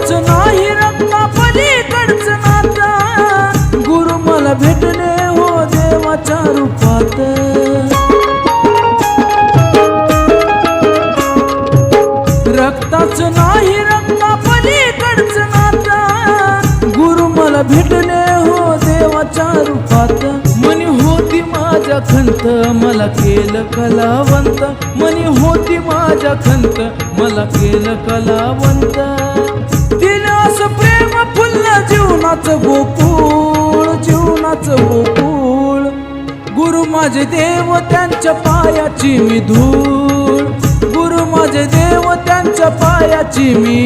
रक्ताच नाही रक्ता पलीकडचं नातं, गुरु मला भेटले हो देवाच्या रूपात। रक्ताच नाही रक्ता पलीकडचं नातं, गुरु मला भेटले हो देवाच्या रूपात। मनी होती माझ्या खंत मला केलं कलावंत, मनी होती माझ्या खंत मला केलं कलावंत। दिलं असं प्रेम फुललं जीवनाचं गोकुळ, जीवनाचं गोकुळ। गुरु माझे देव त्यांच्या पायाची मी धूळ, गुरु माझे देव त्यांच्या पायाची मी